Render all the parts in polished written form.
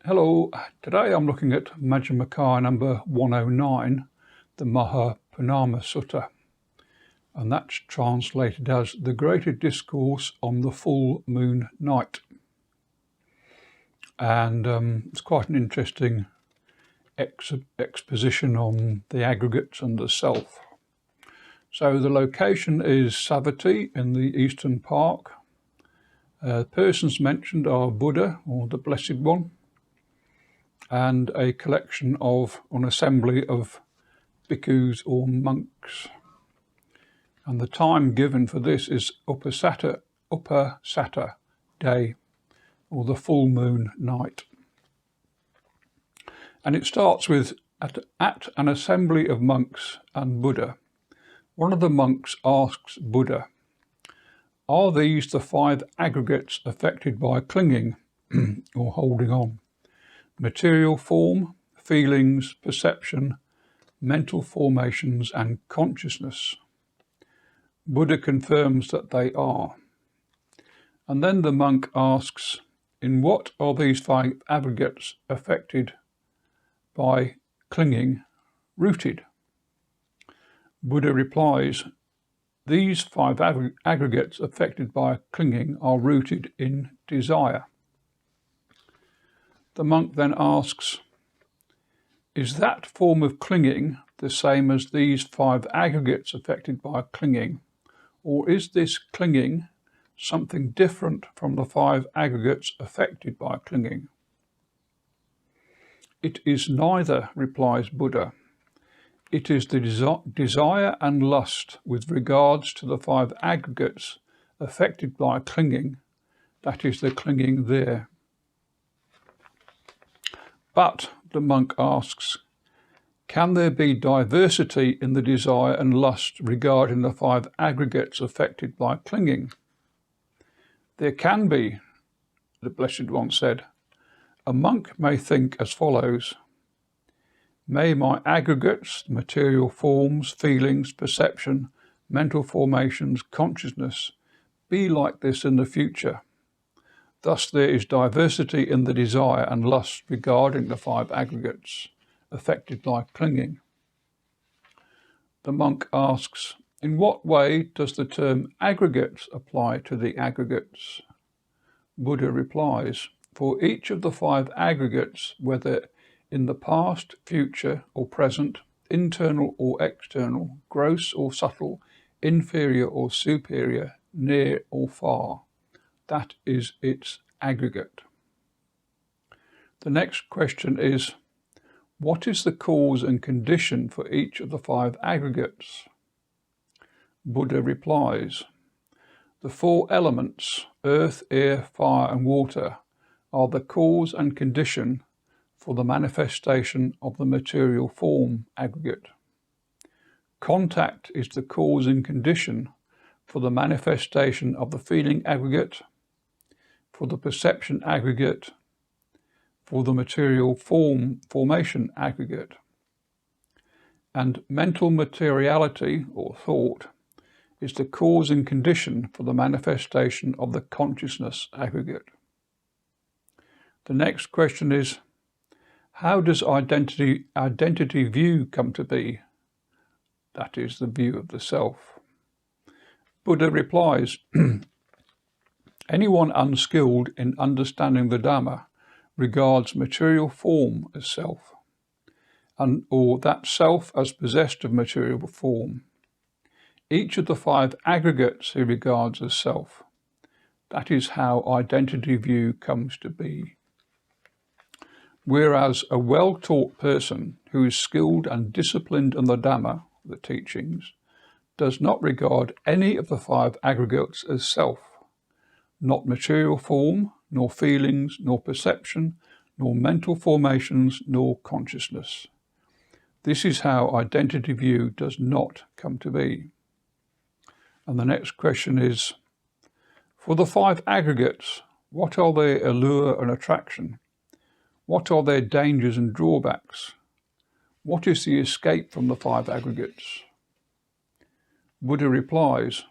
Hello, today I'm looking at Majjhima number 109, the Mahapunnama Sutta, and that's translated as the Greater Discourse on the Full Moon Night. And it's quite an interesting exposition on the aggregates and the self. So the location is Savatthi in the Eastern Park. Persons mentioned are Buddha, or the Blessed One, and a collection of an assembly of bhikkhus or monks. And the time given for this is Upasata day, or the full moon night. And it starts with at an assembly of monks and Buddha. One of the monks asks Buddha, "Are these the 5 aggregates affected by clinging or holding on? Material form, feelings, perception, mental formations, and consciousness?" Buddha confirms that they are. And then the monk asks, "In what are these 5 aggregates affected by clinging rooted?" Buddha replies, "These 5 aggregates affected by clinging are rooted in desire." The monk then asks, "Is that form of clinging the same as these 5 aggregates affected by clinging, or is this clinging something different from the 5 aggregates affected by clinging?" "It is neither," replies Buddha. "It is the desire and lust with regards to the 5 aggregates affected by clinging that is the clinging there." But, the monk asks, can there be diversity in the desire and lust regarding the 5 aggregates affected by clinging? "There can be," the Blessed One said. "A monk may think as follows: may my aggregates, material forms, feelings, perception, mental formations, consciousness, be like this in the future. Thus there is diversity in the desire and lust regarding the 5 aggregates affected by clinging." The monk asks, in what way does the term aggregates apply to the aggregates? Buddha replies, for each of the 5 aggregates, whether in the past, future or present, internal or external, gross or subtle, inferior or superior, near or far, that is its aggregate. The next question is, what is the cause and condition for each of the 5 aggregates? Buddha replies, the 4 elements, earth, air, fire and water, are the cause and condition for the manifestation of the material form aggregate. Contact is the cause and condition for the manifestation of the feeling aggregate, for the perception aggregate, for the material formation aggregate. And mental materiality, or thought, is the cause and condition for the manifestation of the consciousness aggregate. The next question is, how does identity view come to be? That is the view of the self. Buddha replies, anyone unskilled in understanding the Dhamma regards material form as self, or that self as possessed of material form. Each of the 5 aggregates he regards as self. That is how identity view comes to be. Whereas a well-taught person who is skilled and disciplined in the Dhamma, the teachings, does not regard any of the 5 aggregates as self, not material form, nor feelings, nor perception, nor mental formations, nor consciousness. This is how identity view does not come to be. And the next question is, for the 5 aggregates, what are their allure and attraction? What are their dangers and drawbacks? What is the escape from the 5 aggregates? Buddha replies,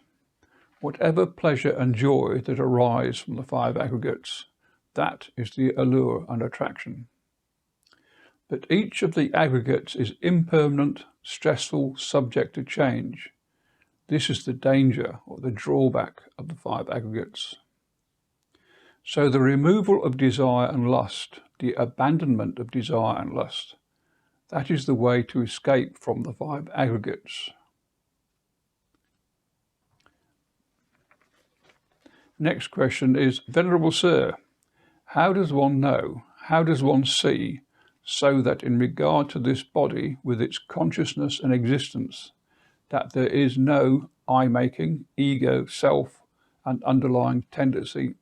whatever pleasure and joy that arise from the 5 aggregates, That is the allure and attraction. But each of the aggregates is impermanent, stressful, subject to change. This is the danger or the drawback of the 5 aggregates. So the removal of desire and lust, the abandonment of desire and lust, that is the way to escape from the 5 aggregates. Next question is, Venerable Sir, how does one know, how does one see, so that in regard to this body with its consciousness and existence, that there is no I-making, ego, self, and underlying tendency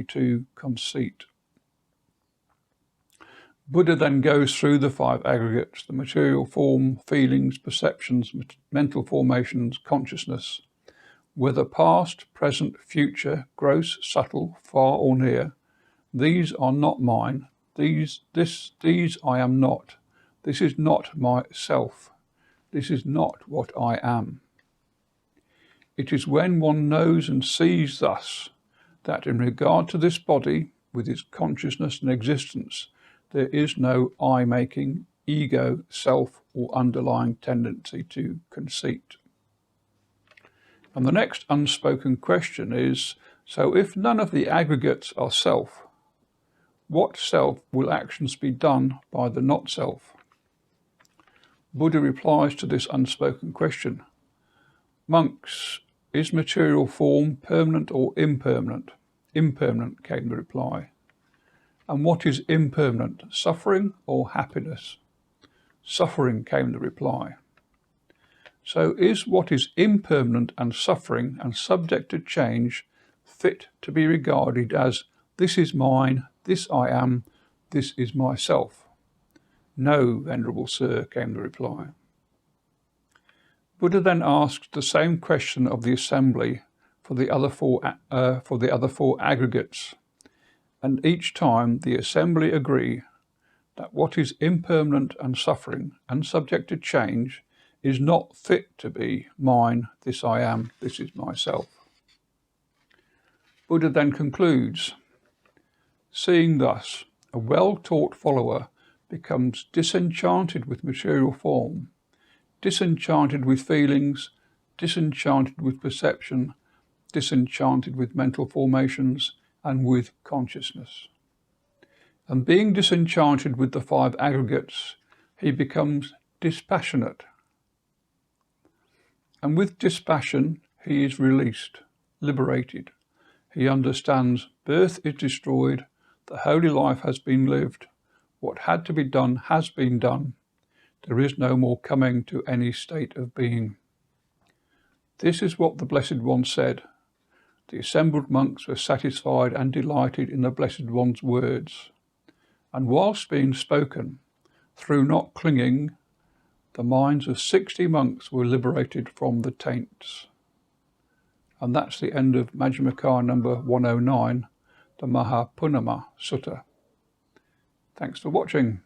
to conceit? Buddha then goes through the 5 aggregates, the material form, feelings, perceptions, mental formations, consciousness, whether past, present, future, gross, subtle, far or near. These are not mine. These I am not. This is not myself. This is not what I am. It is when one knows and sees thus that in regard to this body, with its consciousness and existence, there is no I-making, ego, self, or underlying tendency to conceit. And the next unspoken question is, so if none of the aggregates are self, what self will actions be done by the not-self? Buddha replies to this unspoken question. Monks, is material form permanent or impermanent? Impermanent, came the reply. And what is impermanent, suffering or happiness? Suffering, came the reply. So is what is impermanent and suffering and subject to change fit to be regarded as this is mine, this I am, this is myself? No, Venerable Sir, came the reply. Buddha then asked the same question of the assembly for the other four aggregates, and each time the assembly agree that what is impermanent and suffering and subject to change is not fit to be mine, this I am, this is myself. Buddha then concludes, seeing thus, a well-taught follower becomes disenchanted with material form, disenchanted with feelings, disenchanted with perception, disenchanted with mental formations, and with consciousness. And being disenchanted with the 5 aggregates, he becomes dispassionate. And with dispassion, he is released, liberated. He understands birth is destroyed, the holy life has been lived, what had to be done has been done, there is no more coming to any state of being. This is what the Blessed One said. The assembled monks were satisfied and delighted in the Blessed One's words. And whilst being spoken, through not clinging, the minds of 60 monks were liberated from the taints. And that's the end of Majjhima number 109, the Mahapunnama Sutta. Thanks for watching.